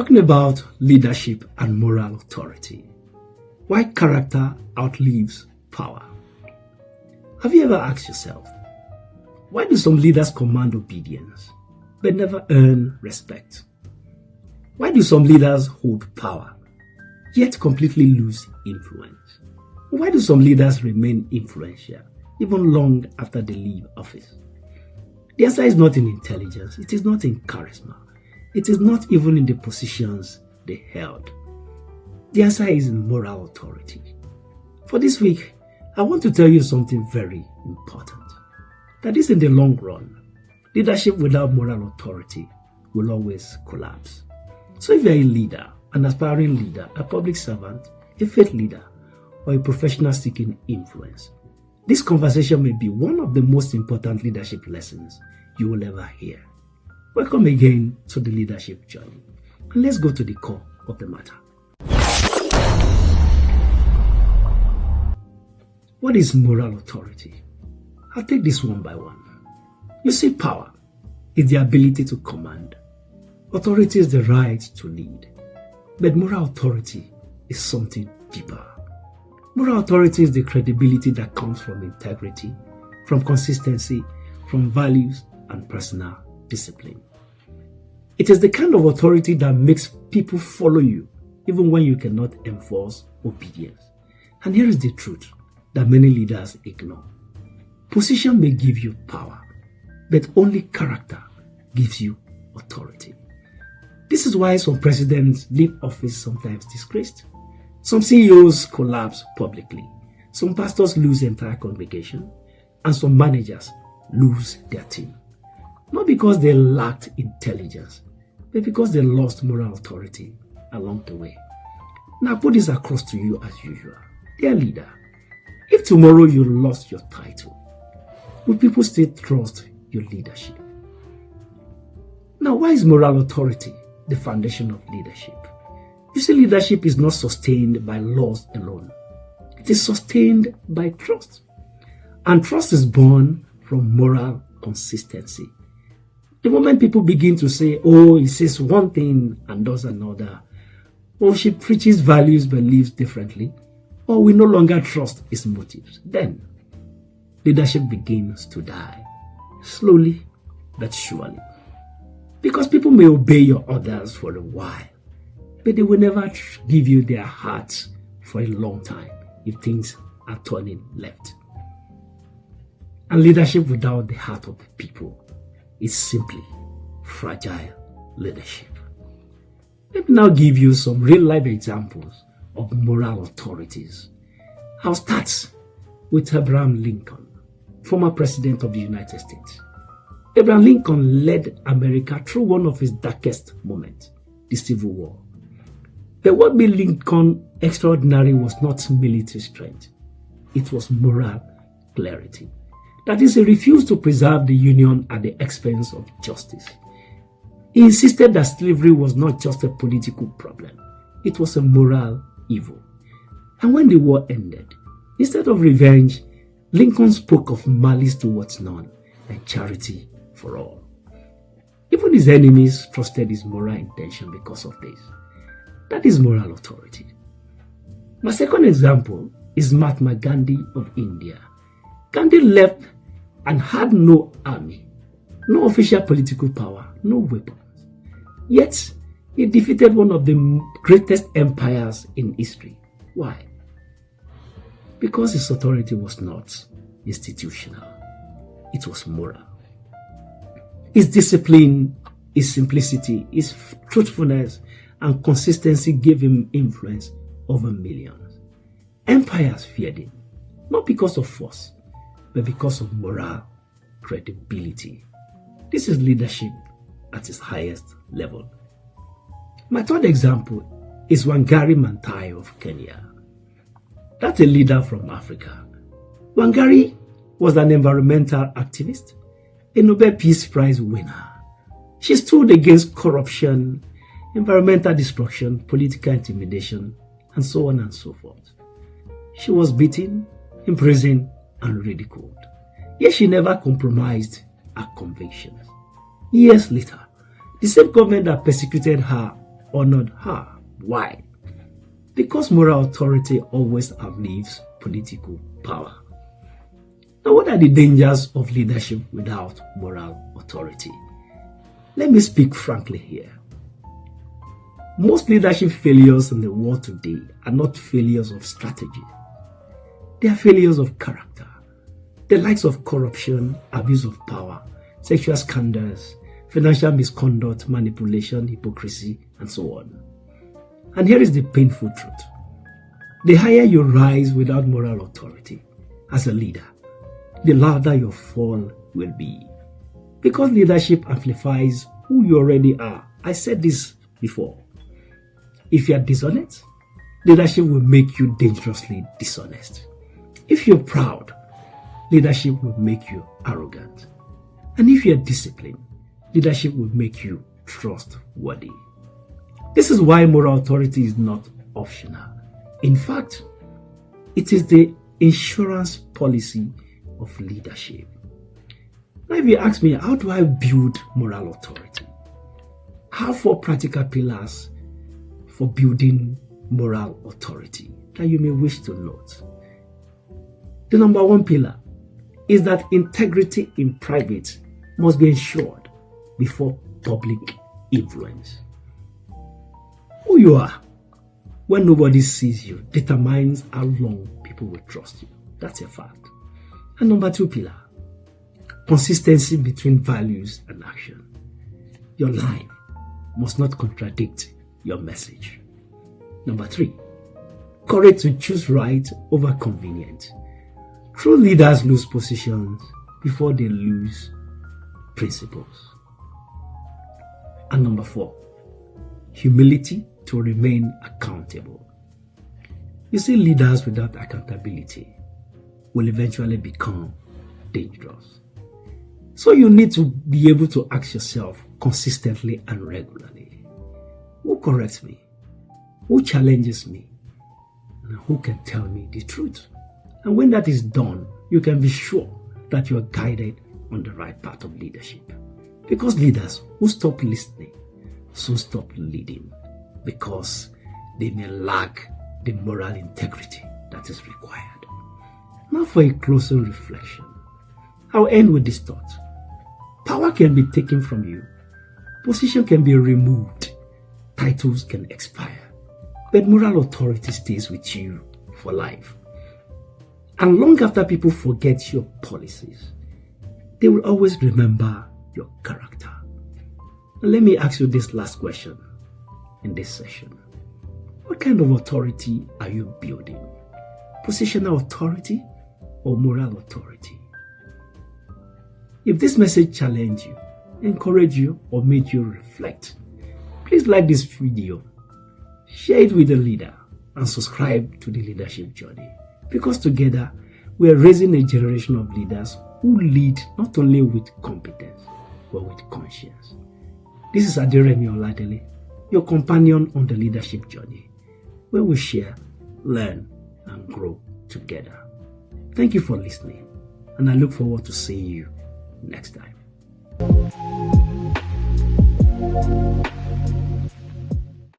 talking about leadership and moral authority. Why character outlives power. Have you ever asked yourself, why do some leaders command obedience but never earn respect? Why do some leaders hold power yet completely lose influence? Why do some leaders remain influential even long after they leave office? The answer is not in intelligence, it is not in charisma, it is not even in the positions they held. The answer is in moral authority. For this week, I want to tell you something very important. That is, in the long run, leadership without moral authority will always collapse. So if you are a leader, an aspiring leader, a public servant, a faith leader, or a professional seeking influence, this conversation may be one of the most important leadership lessons you will ever hear. Welcome again to the leadership journey. And let's go to the core of the matter. What is moral authority? I'll take this one by one. You see, power is the ability to command. Authority is the right to lead. But moral authority is something deeper. Moral authority is the credibility that comes from integrity, from consistency, from values, and personal discipline. It is the kind of authority that makes people follow you, even when you cannot enforce obedience. And here is the truth that many leaders ignore. Position may give you power, but only character gives you authority. This is why some presidents leave office sometimes disgraced. Some CEOs collapse publicly. Some pastors lose entire congregation. And some managers lose their team. Not because they lacked intelligence, but because they lost moral authority along the way. Now put this across to you as usual. Dear leader, if tomorrow you lost your title, will people still trust your leadership? Now, why is moral authority the foundation of leadership? You see, leadership is not sustained by laws alone. It is sustained by trust. And trust is born from moral consistency. The moment people begin to say, oh, he says one thing and does another, or she preaches values but lives differently, or we no longer trust his motives, then leadership begins to die, slowly but surely. Because people may obey your orders for a while, but they will never give you their hearts for a long time if things are turning left. And leadership without the heart of the people is simply fragile leadership. Let me now give you some real-life examples of moral authorities. I'll start with Abraham Lincoln, former president of the United States. Abraham Lincoln led America through one of his darkest moments, the Civil War. But what made Lincoln extraordinary was not military strength. It was moral clarity. That is, he refused to preserve the Union at the expense of justice. He insisted that slavery was not just a political problem, it was a moral evil. And when the war ended, instead of revenge, Lincoln spoke of malice towards none and charity for all. Even his enemies trusted his moral intention because of this. That is moral authority. My second example is Mahatma Gandhi of India. Gandhi left and had no army, no official political power, no weapons. Yet, he defeated one of the greatest empires in history. Why? Because his authority was not institutional. It was moral. His discipline, his simplicity, his truthfulness, and consistency gave him influence over millions. Empires feared him, not because of force, but because of moral credibility. This is leadership at its highest level. My third example is Wangari Maathai of Kenya. That's a leader from Africa. Wangari was an environmental activist, a Nobel Peace Prize winner. She stood against corruption, environmental destruction, political intimidation, and so on and so forth. She was beaten, imprisoned, and ridiculed. Yet she never compromised her convictions. Years later, the same government that persecuted her honored her. Why? Because moral authority always outlives political power. Now, what are the dangers of leadership without moral authority? Let me speak frankly here. Most leadership failures in the world today are not failures of strategy. They are failures of character. The likes of corruption, abuse of power, sexual scandals, financial misconduct, manipulation, hypocrisy, and so on. And here is the painful truth. The higher you rise without moral authority as a leader, the louder your fall will be. Because leadership amplifies who you already are. I said this before. If you are dishonest, leadership will make you dangerously dishonest. If you're proud, leadership will make you arrogant. And if you're disciplined, leadership will make you trustworthy. This is why moral authority is not optional. In fact, it is the insurance policy of leadership. Now, if you ask me, how do I build moral authority? I have 4 practical pillars for building moral authority that you may wish to note. The number 1 pillar is that integrity in private must be ensured before public influence. Who you are when nobody sees you determines how long people will trust you. That's a fact. And number 2 pillar, consistency between values and action. Your life must not contradict your message. Number 3, courage to choose right over convenient. True leaders lose positions before they lose principles. And number 4, humility to remain accountable. You see, leaders without accountability will eventually become dangerous. So you need to be able to ask yourself consistently and regularly, who corrects me? Who challenges me? And who can tell me the truth? And when that is done, you can be sure that you are guided on the right path of leadership. Because leaders who stop listening soon stop leading, because they may lack the moral integrity that is required. Now for a closer reflection, I'll end with this thought. Power can be taken from you, position can be removed, titles can expire, but moral authority stays with you for life. And long after people forget your policies, they will always remember your character. Now let me ask you this last question in this session. What kind of authority are you building? Positional authority or moral authority? If this message challenged you, encouraged you, or made you reflect, please like this video, share it with a leader, and subscribe to the Leadership Journey. Because together, we are raising a generation of leaders who lead not only with competence, but with conscience. This is Aderemi Oladele, your companion on the Leadership Journey, where we share, learn, and grow together. Thank you for listening, and I look forward to seeing you next time.